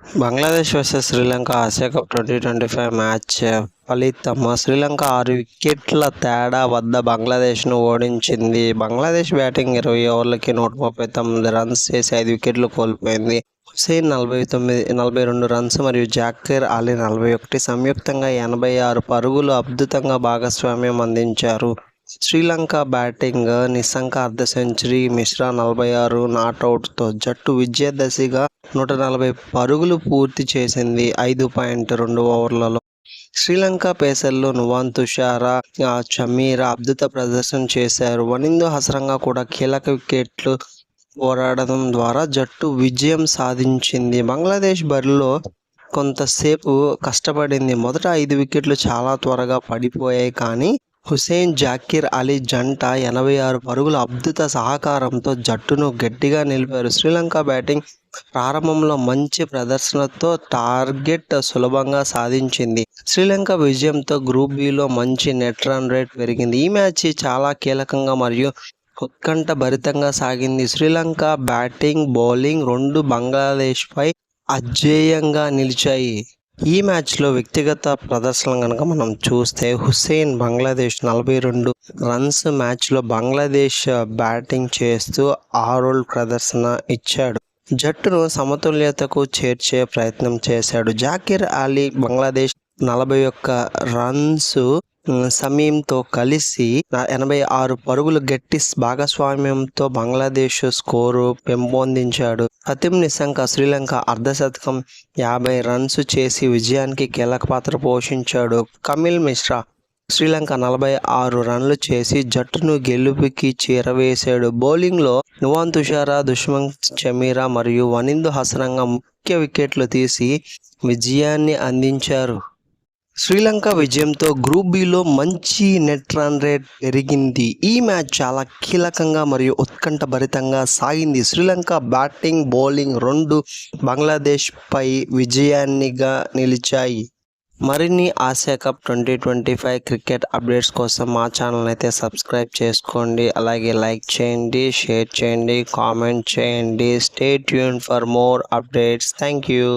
Bangladesh versus Sri Lanka Asia cup 2025 match ఫలితం శ్రీలంక 6 వికెట్ల తేడా వద్ద బంగ్లాదేశ్ను ఓడించింది. బంగ్లాదేశ్ బ్యాటింగ్ 20 ఓవర్లకి 139 రన్స్ చేసి 5 వికెట్లు కోల్పోయింది. హుసేన్ 42 రన్స్ మరియు జాకిర్ అలీ 41 సంయుక్తంగా 86 పరుగులు అద్భుతంగా భాగస్వామ్యం అందించారు. శ్రీలంక బ్యాటింగ్ నిశంక అర్ధ సెంచరీ, మిశ్రా 46 నాటౌట్తో జట్టు విజయదశగా 140 పరుగులు పూర్తి చేసింది 5.2 ఓవర్లలో. శ్రీలంక పేసర్లు నువాన్ తుషార, చమీరా అద్భుత ప్రదర్శన చేశారు. వనిందు హసరంగా కూడా కీలక వికెట్లు పోరాడడం ద్వారా జట్టు విజయం సాధించింది. బంగ్లాదేశ్ బరిలో కొంతసేపు కష్టపడింది. మొదట 5 వికెట్లు చాలా త్వరగా పడిపోయాయి. కానీ హుసేన్, జాకిర్ అలీ జంట 86 పరుగుల అద్భుత సహకారంతో జట్టును గట్టిగా నిలిపారు. శ్రీలంక బ్యాటింగ్ ప్రారంభంలో మంచి ప్రదర్శనతో టార్గెట్ సులభంగా సాధించింది. శ్రీలంక విజయంతో గ్రూప్ బిలో మంచి నెట్ రన్ రేట్ పెరిగింది. ఈ మ్యాచ్ చాలా కీలకంగా మరియు ఉత్కంఠ భరితంగా సాగింది. శ్రీలంక బ్యాటింగ్, బౌలింగ్ రెండు బంగ్లాదేశ్పై అజేయంగా నిలిచాయి. ఈ మ్యాచ్లో వ్యక్తిగత ప్రదర్శన కనుక మనం చూస్తే హుసేన్ బంగ్లాదేశ్ 42 రన్స్ మ్యాచ్లో బంగ్లాదేశ్ బ్యాటింగ్ చేస్తూ ఆరోల్ ప్రదర్శన ఇచ్చాడు. జట్టును సమతుల్యతకు చేర్చే ప్రయత్నం చేశాడు. జాకిర్ అలీ బంగ్లాదేశ్ 41 రన్స్ సమీంతో కలిసి 86 పరుగులు గట్టి భాగస్వామ్యంతో బంగ్లాదేశ్ స్కోరు పెంపొందించాడు. అతిమ్ నిశంక శ్రీలంక అర్ధశతకం 50 రన్స్ చేసి విజయానికి కీలక పాత్ర పోషించాడు. కమిల్ మిశ్రా శ్రీలంక 46 రన్లు చేసి జట్టును గెలుపుకి చేరవేశాడు. బౌలింగ్లో నువాన్ తుషార, దుష్మంత్ చమీరా మరియు వనిందు హసరంగా ముఖ్య వికెట్లు తీసి విజయాన్ని అందించారు. శ్రీలంక విజయంతో గ్రూప్ బిలో మంచి నెట్ రన్ రేట్ పెరిగింది. ఈ మ్యాచ్ చాలా కీలకంగా మరియు ఉత్కంఠభరితంగా సాగింది. శ్రీలంక బ్యాటింగ్, బౌలింగ్ రెండు బంగ్లాదేశ్ పై విజయాన్నిగా నిలిచాయి. మరిన్ని ఆసియా కప్ 2025 క్రికెట్ అప్డేట్స్ కోసం మా ఛానల్ అయితే సబ్స్క్రైబ్ చేసుకోండి. అలాగే లైక్ చేయండి, షేర్ చేయండి, కామెంట్ చేయండి. Stay tune for more updates. Thank you.